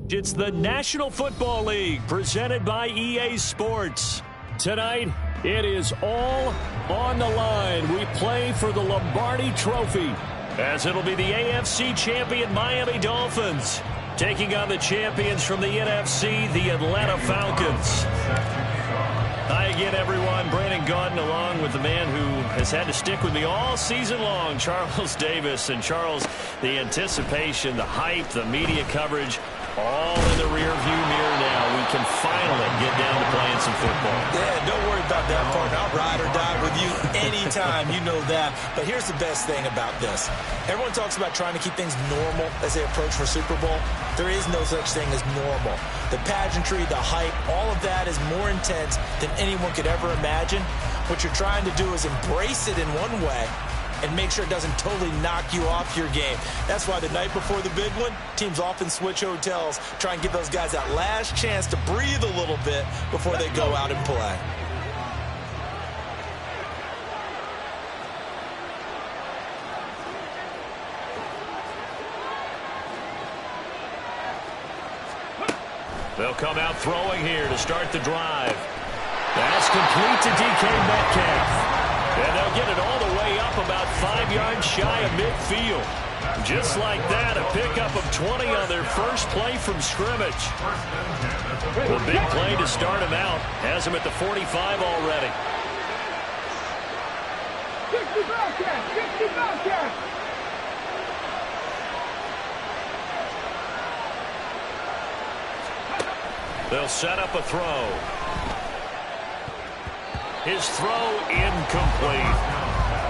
It's the National Football League presented by EA Sports. Tonight, it is all on the line. We play for the Lombardi Trophy, as it'll be the AFC champion Miami Dolphins taking on the champions from the NFC, the Atlanta Falcons. Hi again, everyone. Brandon Gaudin along with the man who has had to stick with me all season long, Charles Davis. And Charles, the anticipation, the hype, the media coverage, all in the rearview mirror now. We can finally get down to playing some football. Yeah, don't worry about that part. I'll ride or die with you anytime. You know that. But here's the best thing about this. Everyone talks about trying to keep things normal as they approach for Super Bowl. There is no such thing as normal. The pageantry, the hype, all of that is more intense than anyone could ever imagine. What you're trying to do is embrace it in one way and make sure it doesn't totally knock you off your game. That's why the night before the big one, teams often switch hotels, try and give those guys that last chance to breathe a little bit before they go out and play. They'll come out throwing here to start the drive. That's complete to DK Metcalf. And they'll get it all the way up about 5 yards shy of midfield. Just like that, a pickup of 20 on their first play from scrimmage. The big play to start him out has him at the 45 already. 60 Bobcats! They'll set up a throw. His throw incomplete.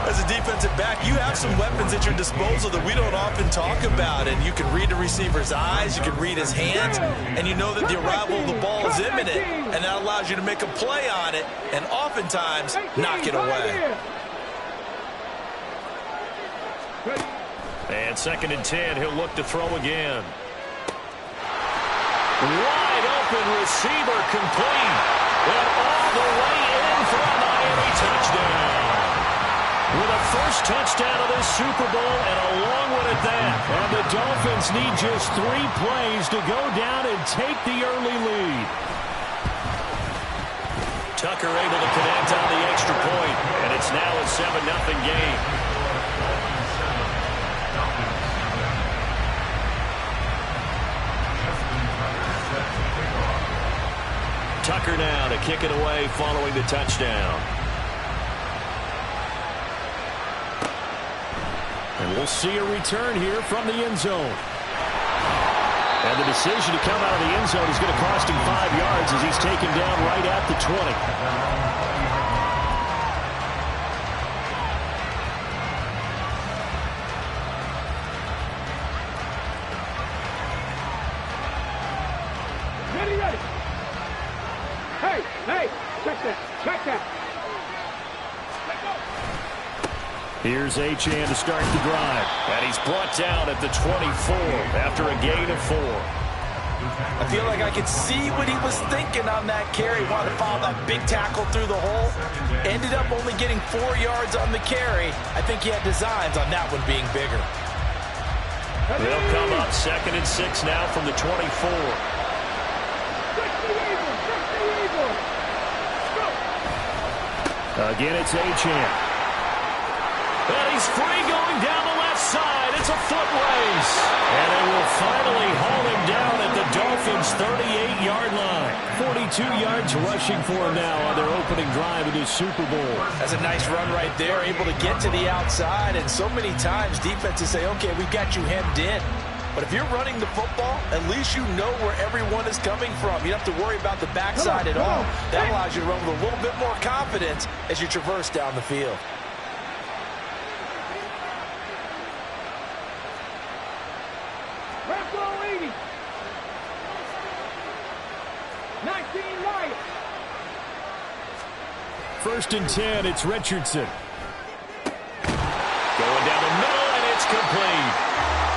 As a defensive back, you have some weapons at your disposal that we don't often talk about. And you can read the receiver's eyes, you can read his hands, and you know that the arrival of the ball is imminent. And that allows you to make a play on it and oftentimes knock it away. And 2nd and 10, he'll look to throw again. Wide open receiver complete. And all the way in for a Miami touchdown. With a first touchdown of this Super Bowl and a long one at that. And the Dolphins need just 3 plays to go down and take the early lead. Tucker able to connect on the extra point. And it's now a 7-0 game. Tucker now to kick it away following the touchdown. And we'll see a return here from the end zone. And the decision to come out of the end zone is going to cost him 5 yards as he's taken down right at the 20. Here's Achane to start the drive. And he's brought down at the 24 after a gain of 4. I feel like I could see what he was thinking on that carry. Wanted to follow that big tackle through the hole. Ended up only getting 4 yards on the carry. I think he had designs on that one being bigger. They'll come up 2nd and 6 now from the 24. Again, it's Achane. And he's free going down the left side. It's a foot race. And they will finally haul him down at the Dolphins' 38-yard line. 42 yards rushing for him now on their opening drive of this Super Bowl. That's a nice run right there, able to get to the outside. And so many times defenses say, okay, we've got you hemmed in. But if you're running the football, at least you know where everyone is coming from. You don't have to worry about the backside at all. That allows you to run with a little bit more confidence as you traverse down the field. First and 10, it's Richardson. Going down the middle, and it's complete.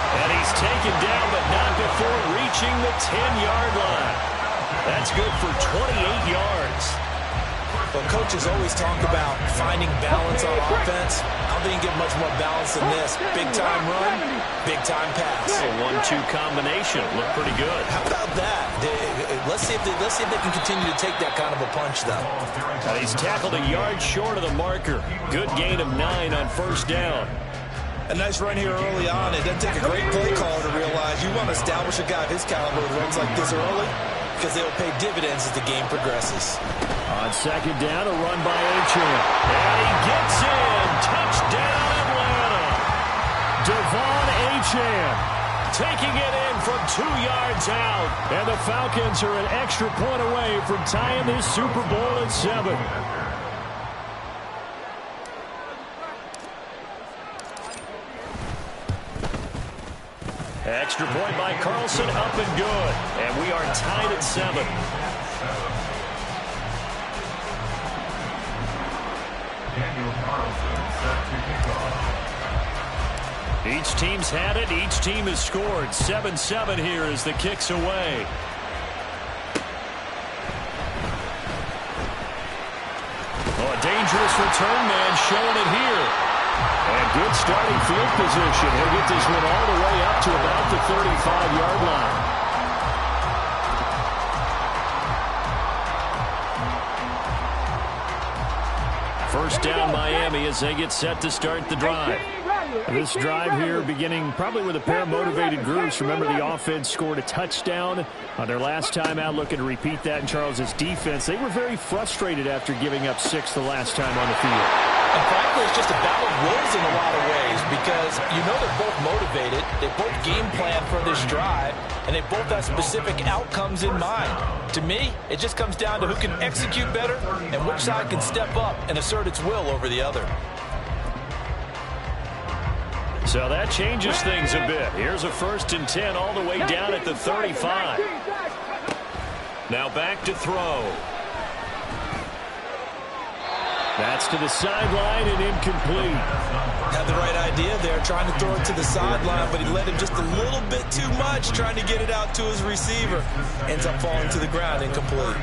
And he's taken down, but not before reaching the 10-yard line. That's good for 28 yards. Well, coaches always talk about finding balance on offense. I don't think you get much more balance than this. Big-time run, big-time pass. A 1-2 combination. Looked pretty good. How about that? Let's see if they can continue to take that kind of a punch, though. He's tackled a yard short of the marker. Good gain of 9 on first down. A nice run here early on. It doesn't take a great play caller to realize you want to establish a guy of his caliber who runs like this early, because they'll pay dividends as the game progresses. On second down, a run by Achane. And he gets in. Touchdown, Atlanta. Devon Achane taking it in from 2 yards out. And the Falcons are an extra point away from tying this Super Bowl at 7. Extra point by Carlson, up and good. And we are tied at 7. Each team's had it. Each team has scored. 7-7 here as the kick's away. Oh, a dangerous return man showing it here. And good starting field position. He'll get this one all the way up to about the 35-yard line. First down, Miami, as they get set to start the drive. This drive here beginning probably with a pair of motivated groups. Remember, the offense scored a touchdown on their last time out, looking to repeat that in Charles's defense. They were very frustrated after giving up 6 the last time on the field. And frankly, it's just a battle of wills in a lot of ways, because you know they're both motivated, they both game plan for this drive, and they both have specific outcomes in mind. To me, it just comes down to who can execute better and which side can step up and assert its will over the other. So that changes things a bit. Here's a 1st and 10 all the way down at the 35. Now back to throw. That's to the sideline and incomplete. Had the right idea there, trying to throw it to the sideline, but he let him just a little bit too much, trying to get it out to his receiver. Ends up falling to the ground, incomplete.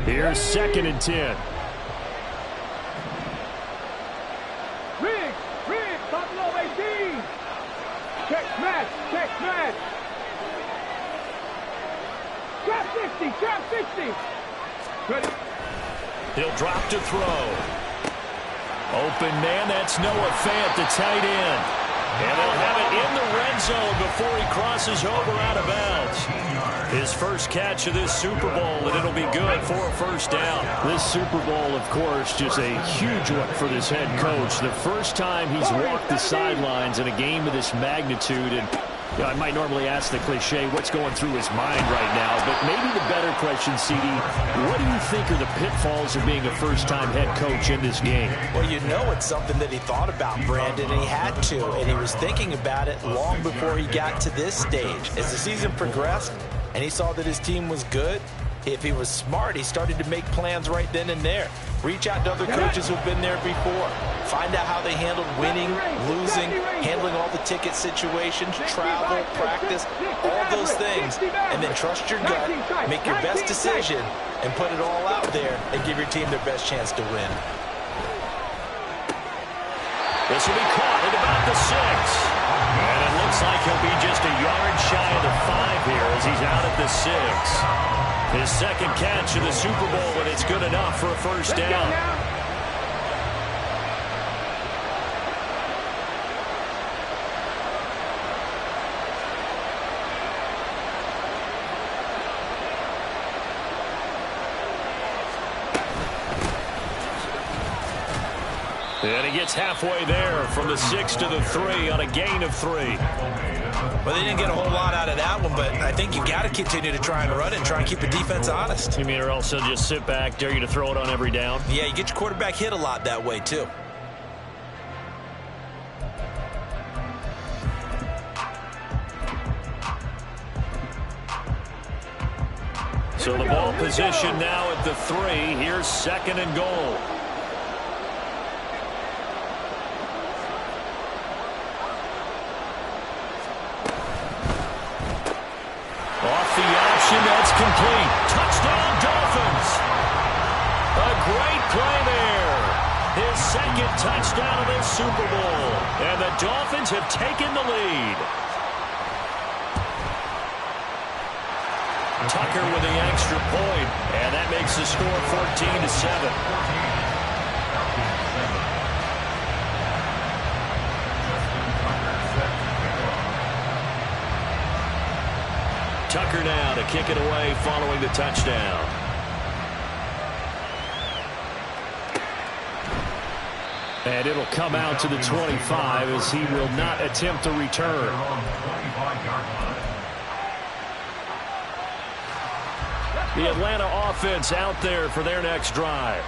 Here's 2nd and 10. Riggs, Buffalo 18. Check smash. Trap 60. Ready. He'll drop to throw. Open man, that's Noah Fant, the tight end. And they'll have it in the red zone before he crosses over out of bounds. His first catch of this Super Bowl, and it'll be good for a first down. This Super Bowl, of course, just a huge one for this head coach. The first time he's walked the sidelines in a game of this magnitude. And you know, I might normally ask the cliche, what's going through his mind right now? But maybe the better question, CD, what do you think are the pitfalls of being a first-time head coach in this game? Well, you know it's something that he thought about, Brandon, and he had to. And he was thinking about it long before he got to this stage. As the season progressed, and he saw that his team was good, if he was smart, he started to make plans right then and there. Reach out to other coaches who've been there before. Find out how they handled winning, losing, handling all the ticket situations, travel, practice, all those things. And then trust your gut, make your best decision, and put it all out there and give your team their best chance to win. This will be caught at about the 6. And it looks like he'll be just a yard shy of the 5 here as he's out at the 6. His 2nd catch of the Super Bowl, and it's good enough for a first down. And he gets halfway there from the 6 to the 3 on a gain of 3. Well, they didn't get a whole lot out of that one, but I think you got to continue to try and run it and try and keep the defense honest. You mean, or else they'll just sit back, dare you to throw it on every down? Yeah, you get your quarterback hit a lot that way, too. So the ball position now at the 3. Here's 2nd and goal. Off the option, that's complete. Touchdown, Dolphins. A great play there. His 2nd touchdown of this Super Bowl. And the Dolphins have taken the lead. Tucker with the extra point, and that makes the score 14-7. Tucker now to kick it away following the touchdown. And it'll come out to the 25 as he will not attempt to return. The Atlanta offense out there for their next drive.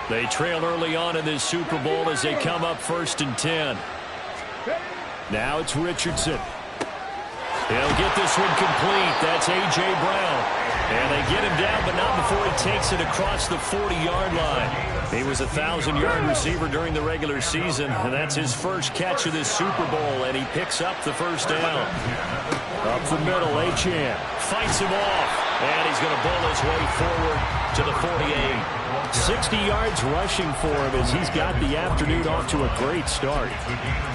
They trail early on in this Super Bowl as they come up 1st and 10. Now it's Richardson. He'll get this one complete. That's A.J. Brown. And they get him down, but not before he takes it across the 40-yard line. He was a 1,000-yard receiver during the regular season, and that's his first catch of this Super Bowl, and he picks up the first down. Up the middle, Achane fights him off. And he's going to bowl his way forward to the 48. 60 yards rushing for him as he's got the afternoon off to a great start.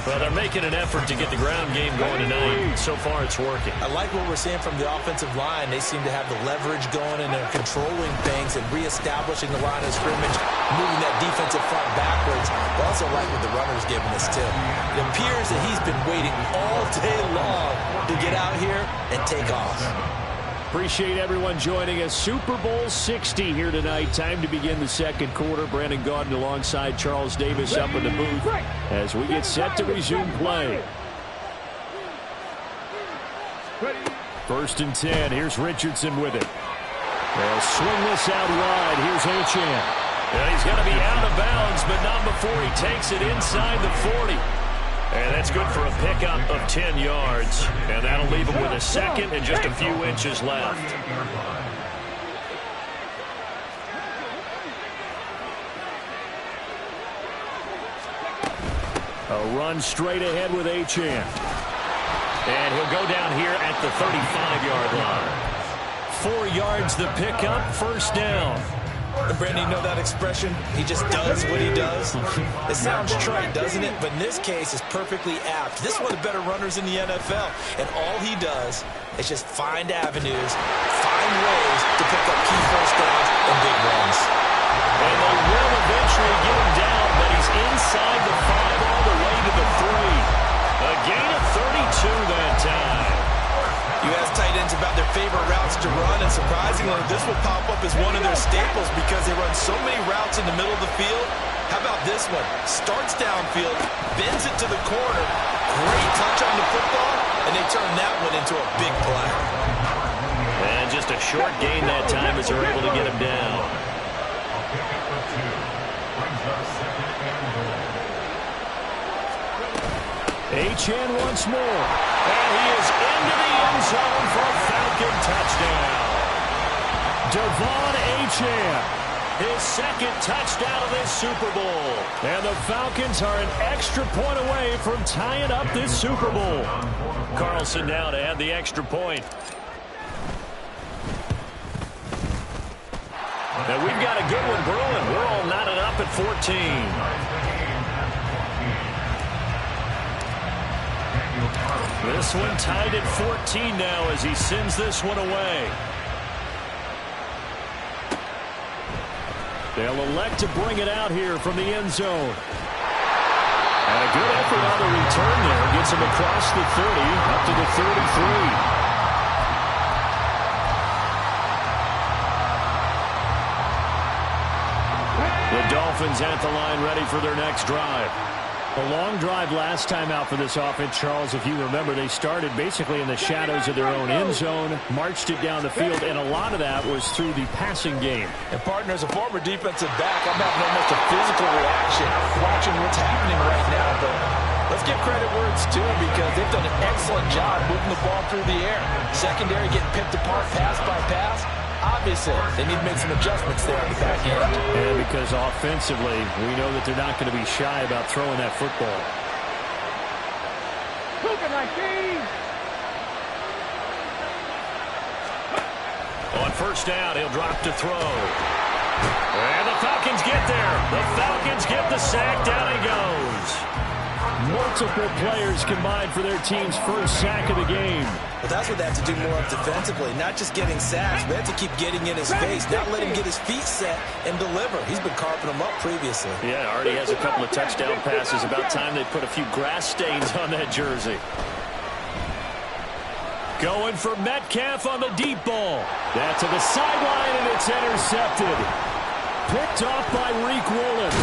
Well, they're making an effort to get the ground game going tonight. So far, it's working. I like what we're seeing from the offensive line. They seem to have the leverage going, and they're controlling things and reestablishing the line of scrimmage, moving that defensive front backwards. I also like what the runner's giving us, too. It appears that he's been waiting all day long to get out here and take off. Appreciate everyone joining us. Super Bowl 60 here tonight. Time to begin the 2nd quarter. Brandon Gaudin alongside Charles Davis up in the booth as we get set to resume play. 1st and 10. Here's Richardson with it. They'll swing this out wide. Here's Achane. And he's going to be out of bounds, but not before he takes it inside the 40. And that's good for a pickup of 10 yards. And that'll leave him with a 2nd and just a few inches left. A run straight ahead with Achane. And he'll go down here at the 35-yard line. 4 yards the pickup, 1st down. And Brandon, you know that expression? He just does what he does. It sounds trite, doesn't it? But in this case, it's perfectly apt. This is one of the better runners in the NFL. And all he does is just find avenues, find ways to pick up key first downs and big runs. And they will eventually get him down, but he's inside the 5 all the way to the 3. A gain of 32 that time. You ask tight ends about their favorite routes to run, and surprisingly, this will pop up as one of their staples because they run so many routes in the middle of the field. How about this one? Starts downfield, bends it to the corner, great touch on the football, and they turn that one into a big play. And just a short gain that time as they're able to get him down. Achane once more. And he is into the end zone for a Falcon touchdown. Devon Achane, his 2nd touchdown of this Super Bowl. And the Falcons are an extra point away from tying up this Super Bowl. Carlson now to add the extra point. And we've got a good one brewing. We're all knotted up at 14. This one tied at 14 now as he sends this one away. They'll elect to bring it out here from the end zone. And a good effort on the return there. Gets him across the 30 up to the 33. The Dolphins at the line ready for their next drive. A long drive last time out for this offense, Charles. If you remember, they started basically in the shadows of their own end zone, marched it down the field, and a lot of that was through the passing game. And partner, as a former defensive back, I'm having almost a physical reaction watching what's happening right now. But let's give credit where it's due because they've done an excellent job moving the ball through the air. Secondary getting picked apart pass by pass. Obviously, they need to make some adjustments there at the back end. And because offensively, we know that they're not going to be shy about throwing that football. On first down, he'll drop to throw. And the Falcons get there. The Falcons get the sack. Down he goes. Multiple players combined for their team's first sack of the game. Well, that's what they have to do more of defensively. Not just getting sacks, but they have to keep getting in his face. Not let him get his feet set and deliver. He's been carving them up previously. Yeah, already has a couple of touchdown passes. About time they put a few grass stains on that jersey. Going for Metcalf on the deep ball. That's to the sideline, and it's intercepted. Picked off by Reek Woolen.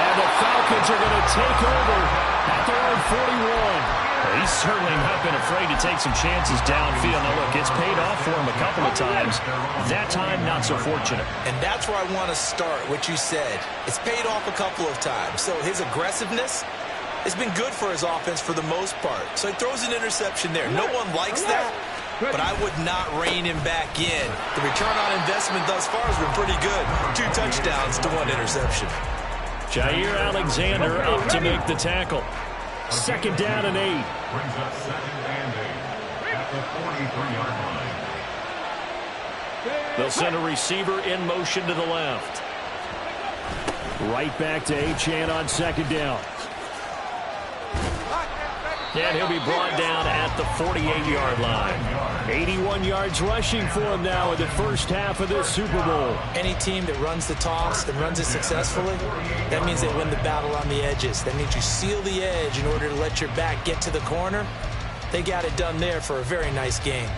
And the Falcons are going to take over at their own 41. He's certainly not been afraid to take some chances downfield. Now, look, it's paid off for him a couple of times. That time, not so fortunate. And that's where I want to start, what you said. It's paid off a couple of times. So his aggressiveness has been good for his offense for the most part. So he throws an interception there. No one likes that, but I would not rein him back in. The return on investment thus far has been pretty good. 2 touchdowns to 1 interception. Jair Alexander up to make the tackle. Second down and 8. Brings up 2nd and 8 at the 43-yard line. They'll send a receiver in motion to the left. Right back to Achane on 2nd down. And he'll be brought down at the 48-yard line. 81 yards rushing for him now in the first half of this Super Bowl. Any team that runs the toss and runs it successfully, that means they win the battle on the edges. That means you seal the edge in order to let your back get to the corner. They got it done there for a very nice game.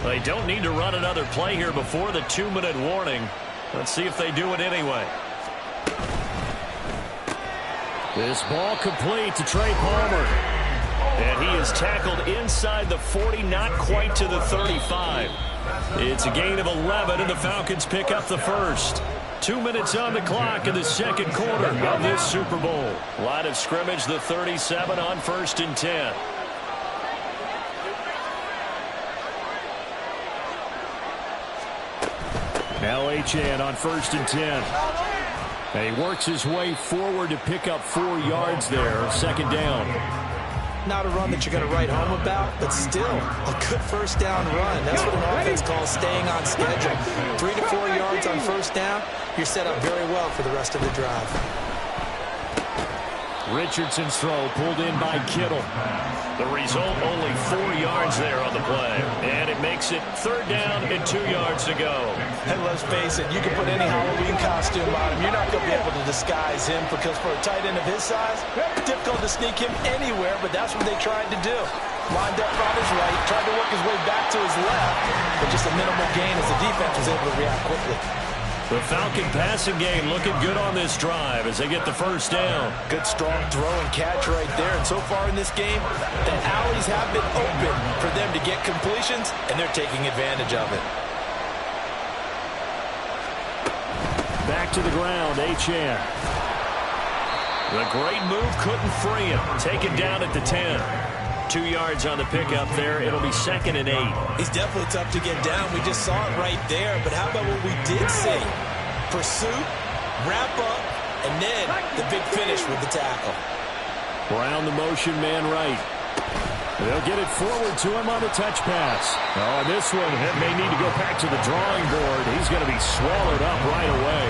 They don't need to run another play here before the 2-minute warning. Let's see if they do it anyway. This ball complete to Trey Palmer. And he is tackled inside the 40, not quite to the 35. It's a gain of 11, and the Falcons pick up the first. 2 minutes on the clock in the second quarter of this Super Bowl. Line of scrimmage, the 37 on 1st and 10. Now Achane on 1st and 10. And he works his way forward to pick up 4 yards there. 2nd down. Not a run that you're going to write home about, but still a good first down run. That's what an offense calls staying on schedule. 3 to 4 yards on first down, you're set up very well for the rest of the drive. Richardson's throw pulled in by Kittle. The result, only 4 yards there on the play. And it makes it 3rd down and 2 yards to go. And let's face it, you can put any Halloween costume on him. You're not going to be able to disguise him because for a tight end of his size, difficult to sneak him anywhere, but that's what they tried to do. Lined up on his right, tried to work his way back to his left, but just a minimal gain as the defense was able to react quickly. The Falcon passing game looking good on this drive as they get the first down. Good strong throw and catch right there. And so far in this game, the alleys have been open for them to get completions, and they're taking advantage of it. Back to the ground, Achane. The great move couldn't free him. Taken down at the 10. 2 yards on the pickup there. It'll be 2nd and 8. He's definitely tough to get down. We just saw it right there. But how about what we did see? Pursuit, wrap up, and then the big finish with the tackle. Brown the motion man right. They'll get it forward to him on the touch pass. Oh, and this one may need to go back to the drawing board. He's going to be swallowed up right away.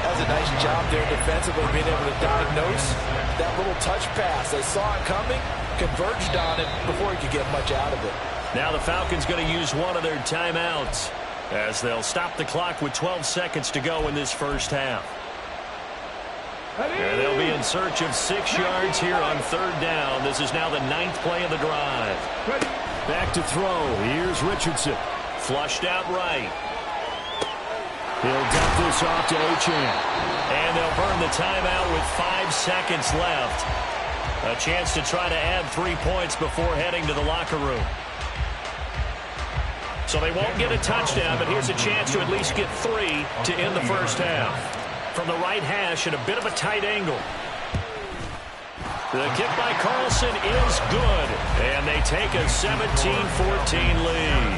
That was a nice job there defensively, being able to diagnose that little touch pass. They saw it coming, converged on it before he could get much out of it. Now the Falcons going to use one of their timeouts as they'll stop the clock with 12 seconds to go in this first half. And they'll be in search of 6 yards here on 3rd down. This is now the 9th play of the drive. Back to throw. Here's Richardson. Flushed out right. He'll dump this off to Achane. And they'll burn the timeout with 5 seconds left. A chance to try to add 3 points before heading to the locker room. So they won't get a touchdown, but here's a chance to at least get 3 to end the first half. From the right hash at a bit of a tight angle. The kick by Carlson is good. And they they take a 17-14 lead.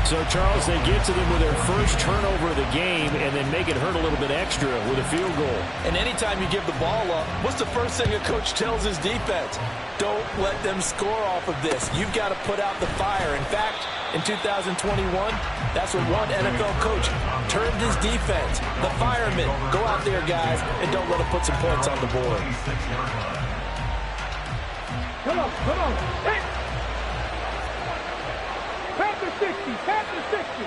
So, Charles, they get to them with their first turnover of the game and then make it hurt a little bit extra with a field goal. And anytime you give the ball up, what's the first thing a coach tells his defense? Don't let them score off of this. You've got to put out the fire. In fact, in 2021, that's what one NFL coach termed his defense. The firemen. Go out there, guys, and don't let them put some points on the board. Come on, come on. Hey. Panther 60, Panther 60.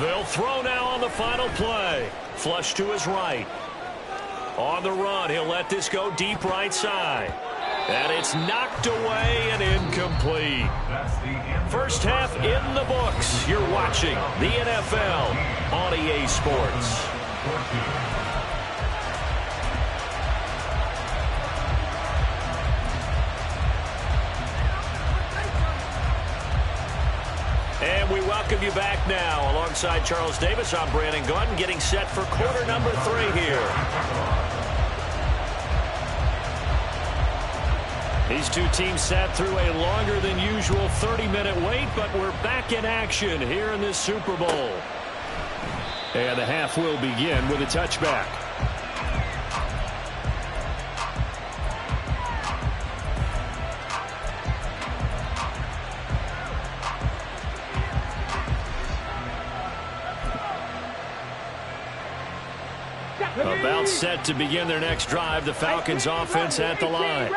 They'll throw now on the final play. Flush to his right. On the run, he'll let this go deep right side. And it's knocked away and incomplete. First half in the books. You're watching the NFL on EA Sports. And we welcome you back now. Alongside Charles Davis, I'm Brandon Gaudin, getting set for quarter number 3 here. These two teams sat through a longer than usual 30-minute wait, but we're back in action here in this Super Bowl. And the half will begin with a touchback. About set to begin their next drive, the Falcons offense at the line.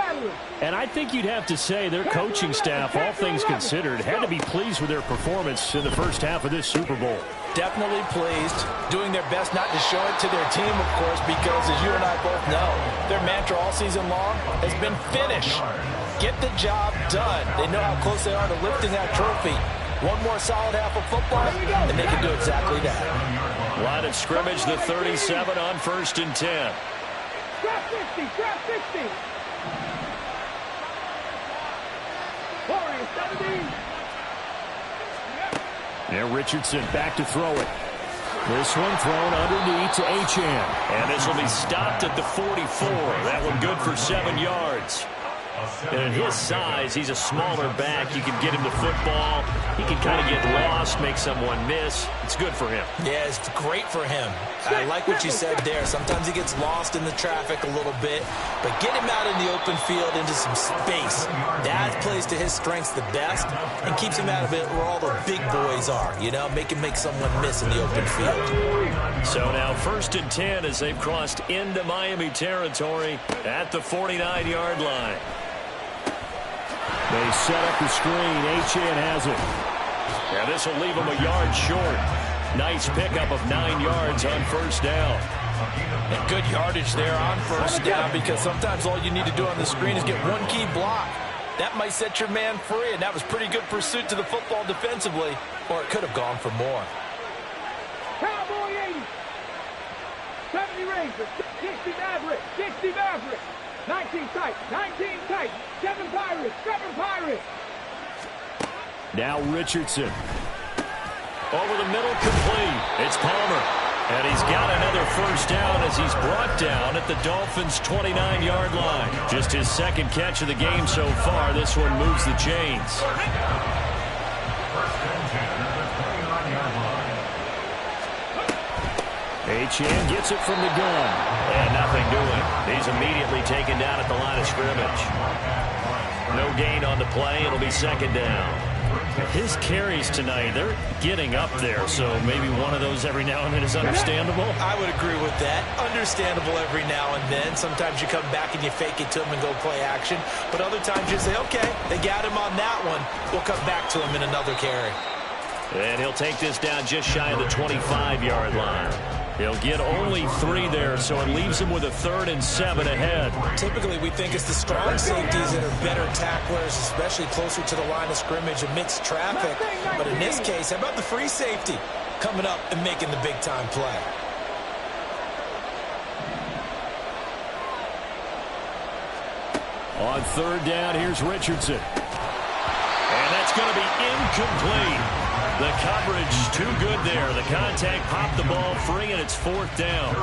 And I think you'd have to say their coaching staff, all things considered, had to be pleased with their performance in the first half of this Super Bowl. Definitely pleased, doing their best not to show it to their team, of course, because as you and I both know, their mantra all season long has been finish. Get the job done. They know how close they are to lifting that trophy. One more solid half of football, and they can do exactly that. Line of scrimmage, the 37 on 1st and 10. Trap 60, trap 60. 40, 17. Now Richardson back to throw it. This one thrown underneath to Achane. And this will be stopped at the 44. That one good for 7 yards. And at his size, he's a smaller back. You can get him the football. He can kind of get lost, make someone miss. It's good for him. Yeah, it's great for him. I like what you said there. Sometimes he gets lost in the traffic a little bit, but get him out in the open field into some space. That plays to his strengths the best and keeps him out of it where all the big boys are, you know, make someone miss in the open field. So now 1st and 10 as they've crossed into Miami territory at the 49-yard line. They set up the screen. Achane has it. Now this will leave him a yard short. Nice pickup of 9 yards on 1st down. And good yardage there on 1st down, because sometimes all you need to do on the screen is get one key block. That might set your man free, and that was pretty good pursuit to the football defensively, or it could have gone for more. Cowboy 80. 70 Rangers. 60 Mavericks. 60 Mavericks. 19 tight. 19 tight. 7 Pirates. 7 Pirates. Now Richardson. Over the middle, complete. It's Palmer. And he's got another 1st down as he's brought down at the Dolphins' 29-yard line. Just his 2nd catch of the game so far. This one moves the chains. Achane gets it from the gun. And nothing doing. He's immediately taken down at the line of scrimmage. No gain on the play. It'll be 2nd down. His carries tonight, they're getting up there, so maybe one of those every now and then is understandable. I would agree with that. Understandable every now and then. Sometimes you come back and you fake it to him and go play action. But other times you say, okay, they got him on that one. We'll come back to him in another carry. And he'll take this down just shy of the 25-yard line. He'll get only 3 there, so it leaves him with a 3rd and 7 ahead. Typically, we think it's the strong safeties that are better tacklers, especially closer to the line of scrimmage amidst traffic. But in this case, how about the free safety coming up and making the big-time play? On 3rd down, here's Richardson. And that's going to be incomplete. The coverage too good there. The contact popped the ball free, and it's 4th down.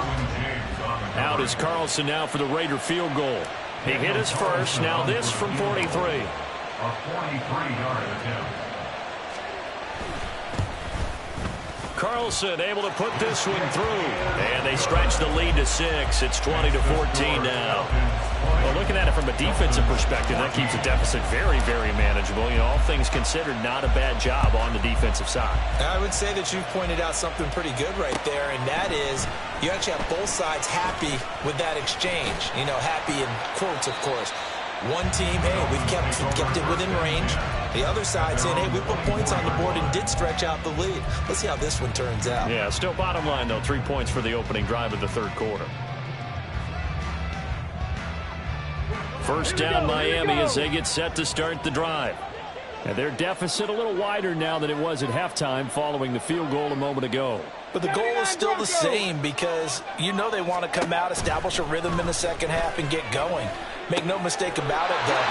Out is Carlson now for the Raider field goal. He hit his first. Now this from 43. A 43-yard attempt. Carlson able to put this one through. And they stretch the lead to 6. It's 20-14 now. Well, looking at it from a defensive perspective, that keeps the deficit very, very manageable. You know, all things considered, not a bad job on the defensive side. I would say that you've pointed out something pretty good right there, and that is you actually have both sides happy with that exchange. You know, happy in quotes, of course. One team, hey, we've kept it within range. The other side saying, hey, we put points on the board and did stretch out the lead. Let's see how this one turns out. Yeah, still bottom line, though, 3 points for the opening drive of the third quarter. First down, Miami, as they get set to start the drive. And their deficit a little wider now than it was at halftime following the field goal a moment ago. But the goal is still the same because you know they want to come out, establish a rhythm in the second half, and get going. Make no mistake about it, though.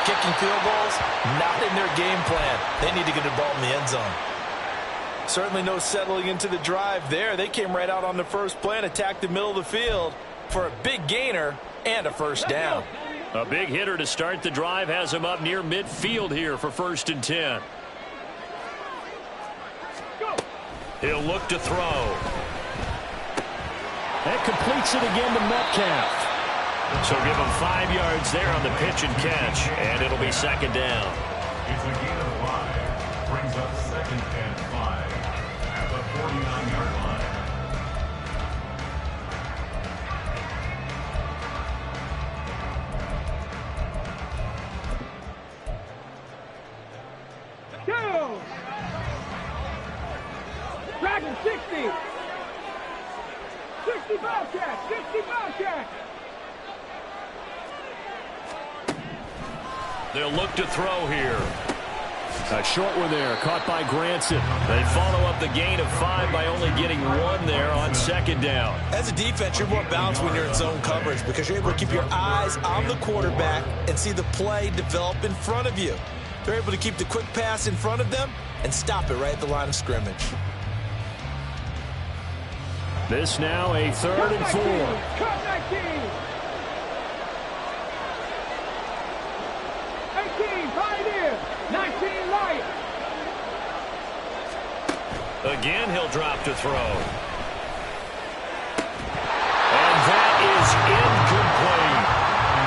Kicking field goals, not in their game plan. They need to get the ball in the end zone. Certainly no settling into the drive there. They came right out on the first play and attacked the middle of the field for a big gainer and a first down. A big hitter to start the drive has him up near midfield here for 1st and 10. He'll look to throw. That completes it again to Metcalf. So give him 5 yards there on the pitch and catch, and it'll be 2nd down. It's a gain of 5. Brings up 2nd and 5 at the 49-yard line. Dragon 60. 60 Bobcat. 60 Bobcat. They'll look to throw here. A short one there, caught by Granson. They follow up the gain of 5 by only getting 1 there on 2nd down. As a defense, you're more balanced when you're in zone coverage because you're able to keep your eyes on the quarterback and see the play develop in front of you. They're able to keep the quick pass in front of them and stop it right at the line of scrimmage. This now a 3rd and 4. Cut 19. 18, Pioneer. 19, Light. Again, he'll drop to throw. And that is incomplete.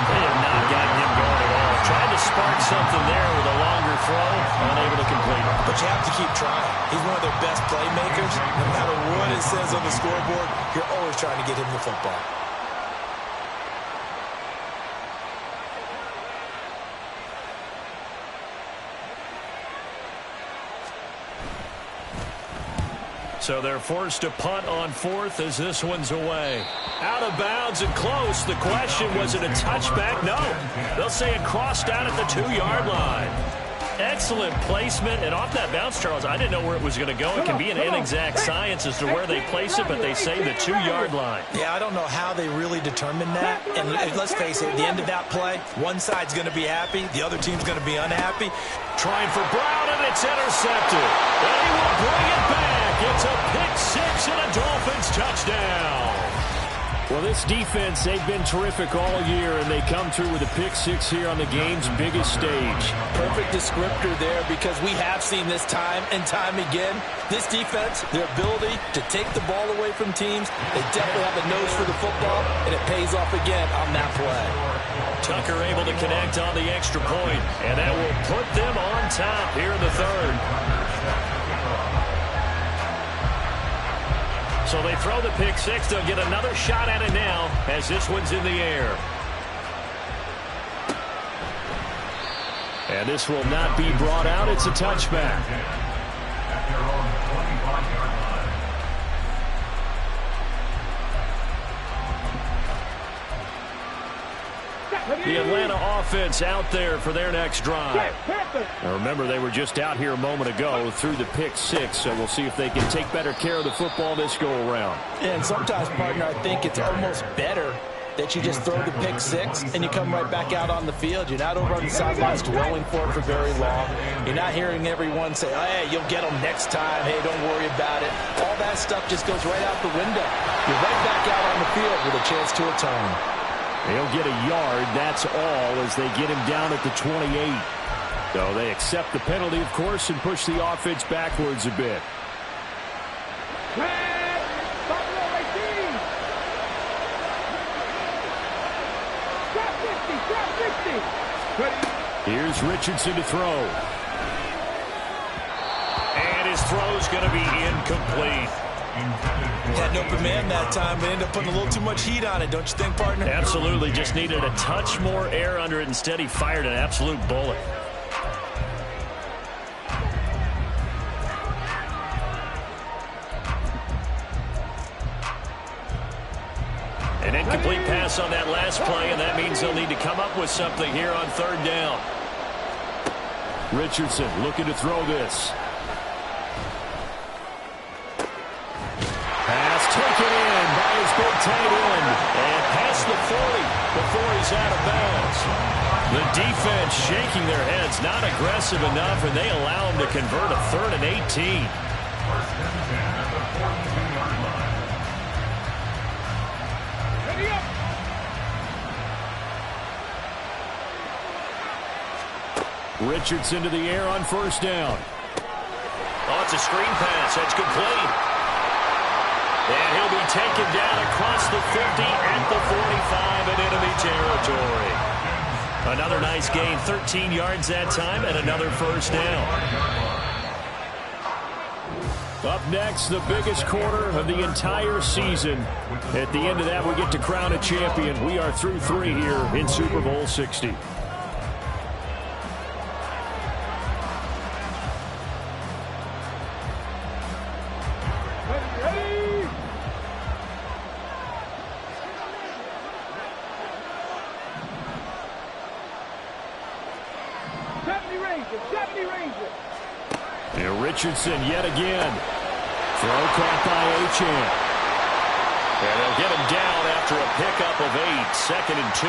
They have not gotten him going at all. Trying to spark something there with a longer throw, unable to complete it. But you have to keep trying. He's one of their best playmakers. No matter what it says on the scoreboard, you're always trying to get him the football. So they're forced to punt on 4th as this one's away. Out of bounds and close. The question, was it a touchback? No. They'll say it crossed out at the 2-yard line. Excellent placement. And off that bounce, Charles, I didn't know where it was going to go. It can be an inexact science as to where they place it, but they say the 2-yard line. Yeah, I don't know how they really determined that. And let's face it, at the end of that play, one side's going to be happy, the other team's going to be unhappy. Trying for Brown, and it's intercepted. And he will bring it back. It's a pick-6 and a Dolphins touchdown. Well, this defense, they've been terrific all year, and they come through with a pick-6 here on the game's biggest stage. Perfect descriptor there because we have seen this time and time again. This defense, their ability to take the ball away from teams, they definitely have a nose for the football, and it pays off again on that play. Tucker able to connect on the extra point, and that will put them on top here in the 3rd. So they throw the pick-6. They'll get another shot at it now as this one's in the air. And this will not be brought out. It's a touchback. At their own 25-yard line. The Atlanta offense out there for their next drive. Now remember, they were just out here a moment ago through the pick-6, so we'll see if they can take better care of the football this go-around. And sometimes, partner, I think it's almost better that you just throw the pick six and you come right back out on the field. You're not over on the sidelines dwelling for it for very long. You're not hearing everyone say, oh, hey, you'll get them next time. Hey, don't worry about it. All that stuff just goes right out the window. You're right back out on the field with a chance to atone. He'll get a yard, that's all, as they get him down at the 28. So they accept the penalty, of course, and push the offense backwards a bit. Here's Richardson to throw. And his throw's going to be incomplete. Had an open man that time, but ended up putting a little too much heat on it, don't you think, partner? Absolutely. Just needed a touch more air under it. Instead, he fired an absolute bullet. An incomplete pass on that last play, and that means they'll need to come up with something here on third down. Richardson looking to throw this. Pass taken in by his big tight end. And past the 40 before he's out of bounds. The defense shaking their heads, not aggressive enough, and they allow him to convert a 3rd and 18. First and 10 at the 42-yard line. Ready up. Richardson to the air on first down. Oh, it's a screen pass. That's complete. And he'll be taken down across the 50 at the 45 in enemy territory. Another nice gain, 13 yards that time, and another first down. Up next, the biggest quarter of the entire season. At the end of that, we get to crown a champion. We are through 3 here in Super Bowl 60. Richardson yet again. Throw caught by Achane. And they'll get him down after a pickup of 8. 2nd and 2.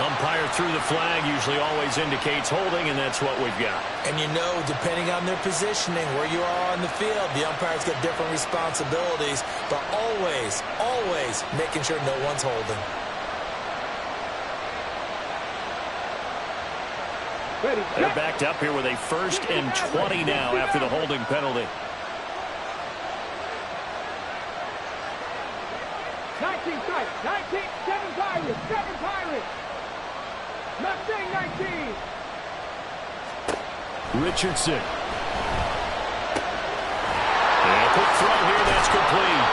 Umpire threw the flag, usually always indicates holding, and that's what we've got. And you know, depending on their positioning, where you are on the field, the umpires get different responsibilities, but always, always making sure no one's holding. They're backed up here with a 1st and 20 now after the holding penalty. 19 tight, 19, 7 Pirates, 7 Pirates. Mustang 19. Richardson. And a quick throw here, that's complete.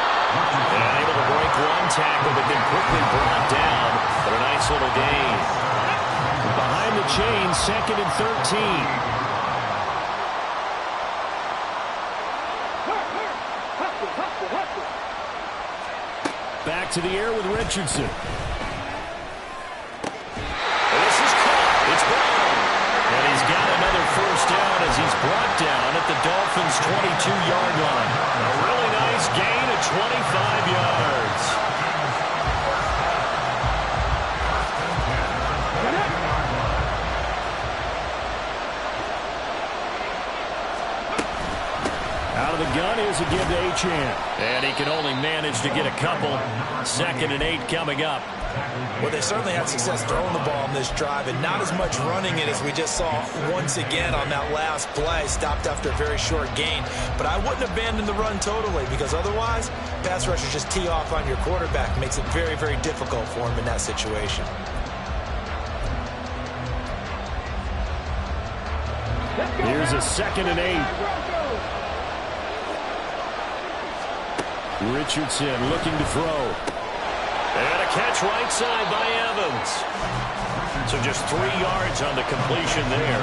And able to break one tackle, but then quickly brought down for a nice little gain. Behind the chain, 2nd and 13. Back to the air with Richardson. This is caught. It's Brown. And he's got another first down as he's brought down at the Dolphins' 22-yard line. A really nice gain of 25 yards. Out of the gun is a give to Achane. And he can only manage to get a couple. 2nd and 8 coming up. Well, they certainly had success throwing the ball on this drive, and not as much running it as we just saw once again on that last play. Stopped after a very short gain. But I wouldn't abandon the run totally, because otherwise, pass rushers just tee off on your quarterback. Makes it very, very difficult for him in that situation. Here's a 2nd and 8. Richardson looking to throw. And a catch right side by Evans. So just 3 yards on the completion there.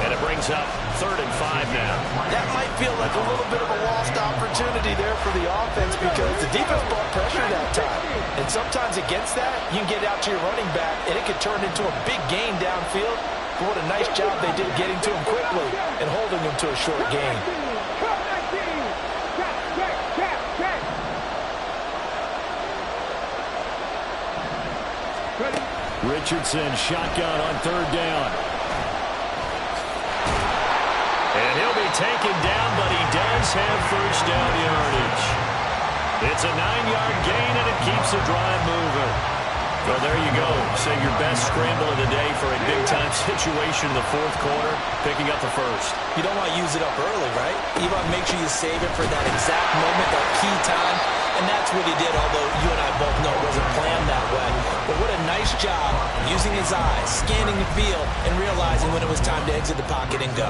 And it brings up 3rd and 5 now. That might feel like a little bit of a lost opportunity there for the offense, because the defense brought pressure that time. And sometimes against that, you can get out to your running back, and it could turn into a big gain downfield. But what a nice job they did getting to him quickly and holding him to a short gain. Ready? Richardson shotgun on third down. And he'll be taken down, but he does have first down yardage. It's a 9-yard gain, and it keeps the drive moving. Well, there you go. Say your best scramble of the day for a big-time situation in the fourth quarter, picking up the first. You don't want to use it up early, right? You want to make sure you save it for that exact moment, that key time. And that's what he did, although you and I both know it wasn't planned that way. But what a nice job using his eyes, scanning the field, and realizing when it was time to exit the pocket and go.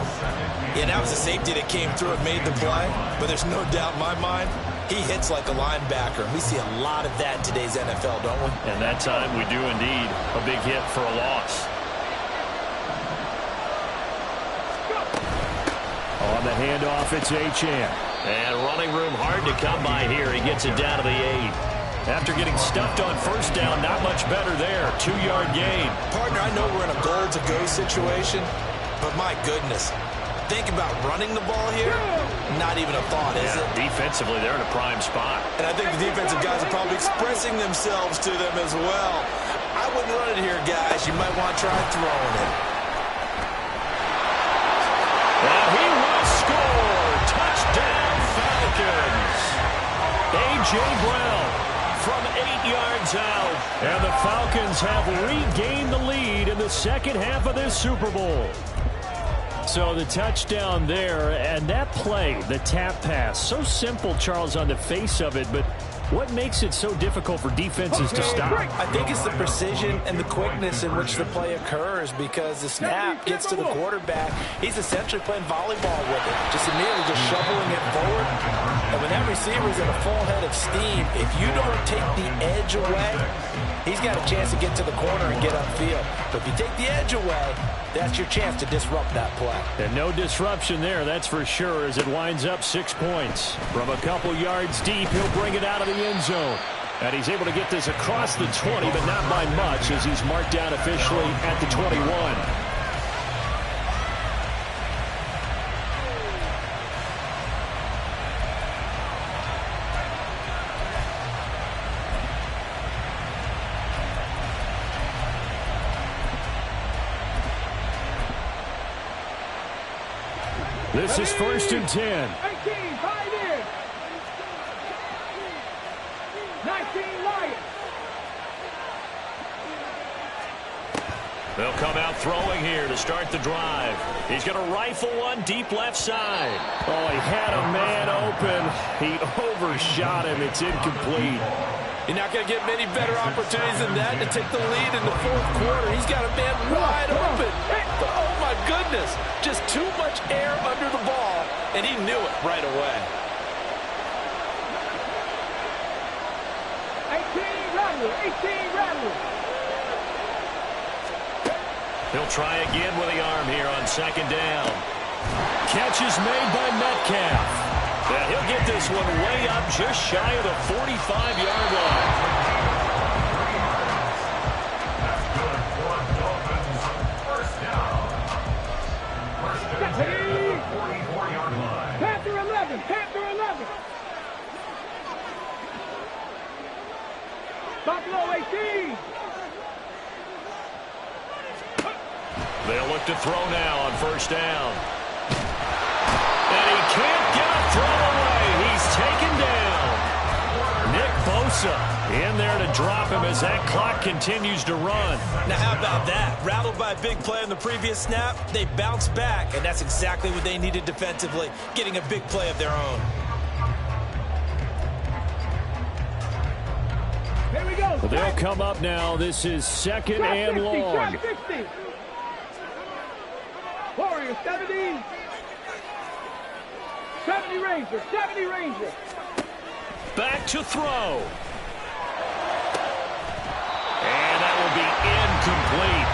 Yeah, that was a safety that came through and made the play. But there's no doubt in my mind, he hits like a linebacker. We see a lot of that in today's NFL, don't we? And that time we do indeed. A big hit for a loss. On the handoff, it's Achane. And running room hard to come by here. He gets it down to the 8. After getting stuffed on first down, not much better there. 2-yard gain. Partner, I know we're in a goal-to-go situation, but my goodness. Think about running the ball here. Not even a thought, is it? Defensively, they're in a prime spot. And I think the defensive guys are probably expressing themselves to them as well. I wouldn't run it here, guys. You might want to try throwing it. And he will score. Touchdown, Falcons. A.J. Brown from 8 yards out. And the Falcons have regained the lead in the second half of this Super Bowl. So the touchdown there, and that play, the tap pass, so simple, Charles, on the face of it, but what makes it so difficult for defenses to stop? I think it's the precision and the quickness in which the play occurs, because the snap gets to the quarterback. He's essentially playing volleyball with it, just immediately just shoveling it forward. And when that receiver's in a full head of steam, if you don't take the edge away, he's got a chance to get to the corner and get upfield. But if you take the edge away, that's your chance to disrupt that play. And no disruption there, that's for sure, as it winds up 6 points. From a couple yards deep, he'll bring it out of the end zone. And he's able to get this across the 20, but not by much, as he's marked down officially at the 21. This is 1st and 10. 18, 5 in. 19, Lions. They'll come out throwing here to start the drive. He's going to rifle one deep left side. Oh, he had a man open. He overshot him. It's incomplete. You're not going to get many better opportunities than that to take the lead in the fourth quarter. He's got a man wide open. Oh, my goodness. Just too much air under the ball, and he knew it right away. 18, Rattler. He'll try again with the arm here on 2nd down. Catch is made by Metcalf. Yeah, he'll get this one way up just shy of the 45-yard line. That's good for Dolphins. First down. First and 10 at the 44-yard line. Panther 11. Buffalo 18. They'll look to throw now on 1st down. And he can't get a throw away. He's taken down. Nick Bosa in there to drop him as that clock continues to run. Now, how about that? Rattled by a big play on the previous snap, they bounce back, and that's exactly what they needed defensively, getting a big play of their own. Here we go. Well, they'll come up now. This is 2nd and long. 60. Warriors 70. 70 Rangers. Back to throw. And that will be incomplete.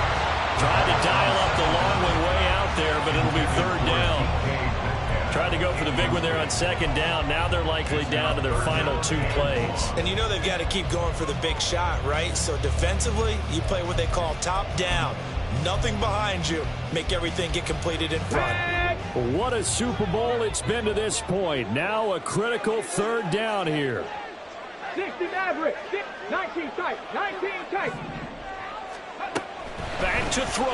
Tried to dial up the long way out there, but it'll be 3rd down. Tried to go for the big one there on 2nd down. Now they're likely down to their final 2 plays. And you know they've got to keep going for the big shot, right? So defensively, you play what they call top down. Nothing behind you. Make everything get completed in front. What a Super Bowl it's been to this point. Now a critical 3rd down here. 60 Maverick. 19 tight. to throw.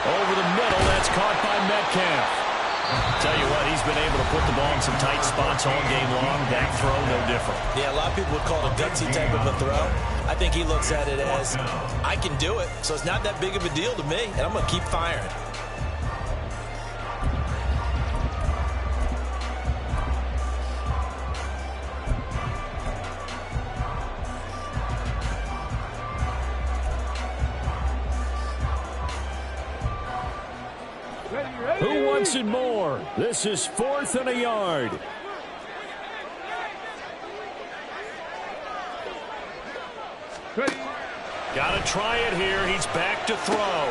Over the middle, that's caught by Metcalf. Tell you what, he's been able to put the ball in some tight spots all game long. That throw, no different. Yeah, a lot of people would call it a gutsy type of a throw. I think he looks at it as, I can do it, so it's not that big of a deal to me, and I'm going to keep firing. Who wants it more? This is 4th and a yard. Got to try it here. He's back to throw.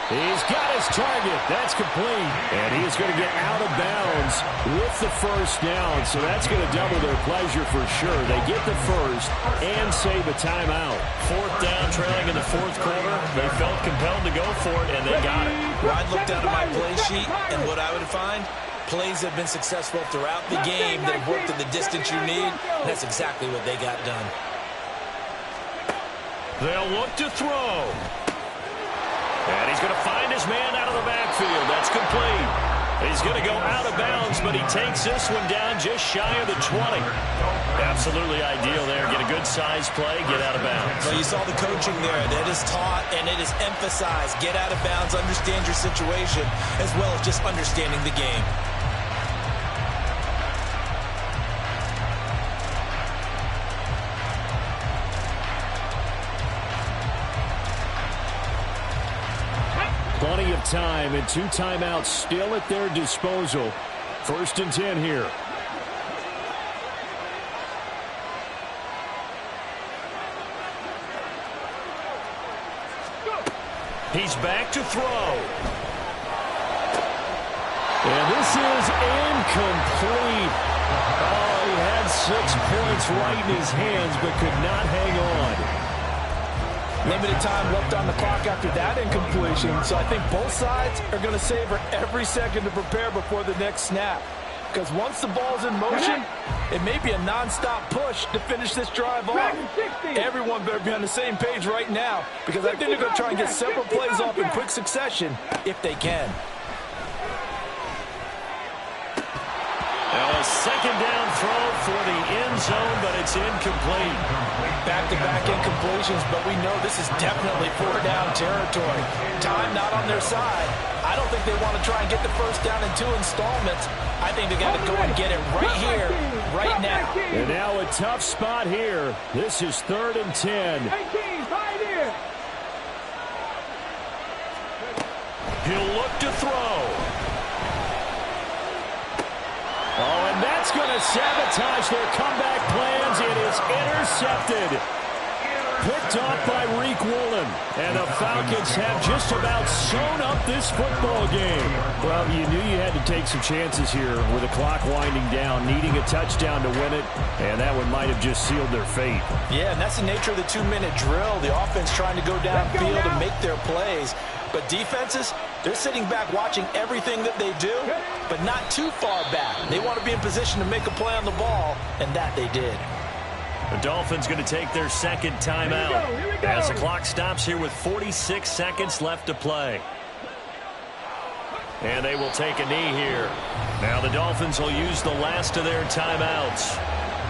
He's got his target. That's complete. And he's going to get out of bounds with the first down. So that's going to double their pleasure for sure. They get the first and save a timeout. 4th down, trailing in the 4th quarter. They felt compelled to go for it, and they got it. Well, I'd look down at my play sheet, and what I would find, plays have been successful throughout the game. They've worked at the distance you need, and that's exactly what they got done. They'll look to throw. And he's going to find his man out of the backfield. That's complete. He's going to go out of bounds, but he takes this one down just shy of the 20. Absolutely ideal there. Get a good size play, get out of bounds. Well, you saw the coaching there. That is taught and it is emphasized. Get out of bounds, understand your situation, as well as just understanding the game. Plenty of time and 2 timeouts still at their disposal. 1st and 10 here. He's back to throw. And this is incomplete. Oh, he had 6 points right in his hands, but could not hang on. Limited time left on the clock after that incompletion, so I think both sides are going to savor every second to prepare before the next snap. Because once the ball's in motion, it may be a non-stop push to finish this drive off. Everyone better be on the same page right now, because I think they're going to try and get several plays off in quick succession if they can. Now a 2nd down throw for the end zone, but it's incomplete. Back-to-back incompletions, but we know this is definitely 4-down territory. Time not on their side. I don't think they want to try and get the first down in 2 installments. I think they got to go and get it right here, right now. And now a tough spot here. This is 3rd and 10. He'll look to throw. Oh, and that's going to sabotage their comeback plans. It is intercepted. Picked off by Reek Woolen. And the Falcons have just about sewn up this football game. Well, you knew you had to take some chances here with the clock winding down, needing a touchdown to win it, and that one might have just sealed their fate. Yeah, and that's the nature of the 2-minute drill. The offense trying to go downfield and make their plays. But defenses, they're sitting back watching everything that they do, but not too far back. They want to be in position to make a play on the ball, and that they did. The Dolphins going to take their 2nd timeout as the clock stops here with 46 seconds left to play. And they will take a knee here. Now the Dolphins will use the last of their timeouts.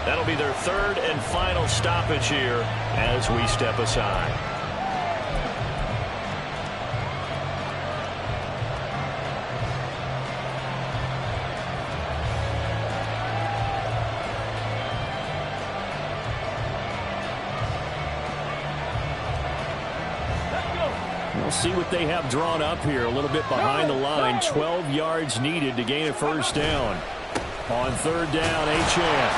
That'll be their 3rd and final stoppage here as we step aside. We'll see what they have drawn up here. A little bit behind the line. 12 yards needed to gain a first down. On 3rd down, Achane.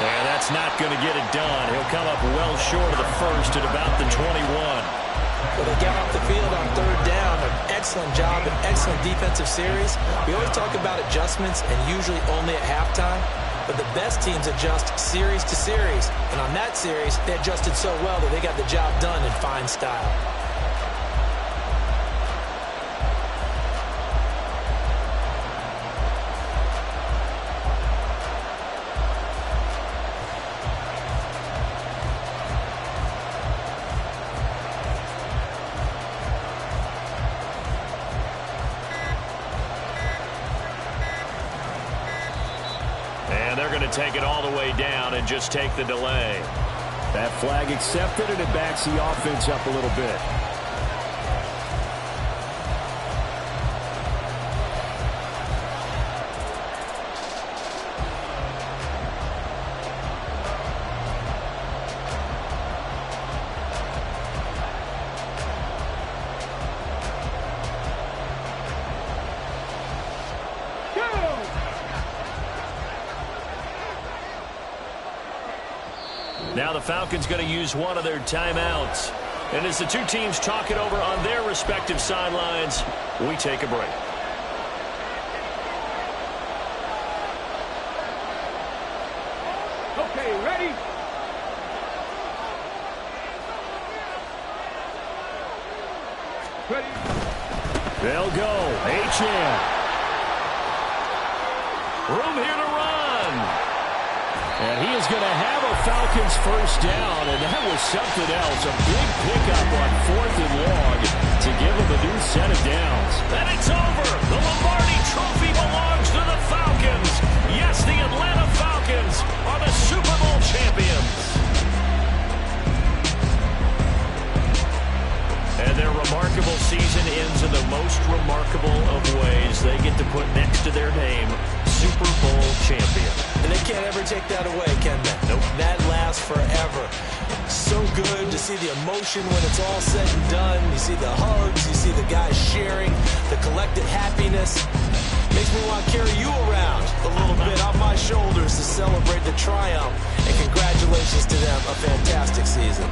And that's not going to get it done. He'll come up well short of the first at about the 21. Well, they got off the field on 3rd down. An excellent job, an excellent defensive series. We always talk about adjustments, and usually only at halftime. But the best teams adjust series to series. And on that series, they adjusted so well that they got the job done in fine style. to take it all the way down and just take the delay. That flag accepted, and it backs the offense up a little bit. Now the Falcons going to use one of their timeouts. And as the two teams talk it over on their respective sidelines, we take a break. Okay, ready? Ready? They'll go. Achane. Room here to run. And he is going to have a Falcons first down, and that was something else. A big pickup on 4th and long to give him a new set of downs. And it's over. The Lombardi Trophy belongs to the Falcons. Yes, the Atlanta Falcons are the Super Bowl champions. And their remarkable season ends in the most remarkable of ways. They get to put next to their name, Super Bowl champion. And they can't ever take that away, can they? Nope. That lasts forever. So good to see the emotion when it's all said and done. You see the hugs, you see the guys sharing, the collective happiness. Makes me want to carry you around a little bit on my shoulders to celebrate the triumph. And congratulations to them, a fantastic season.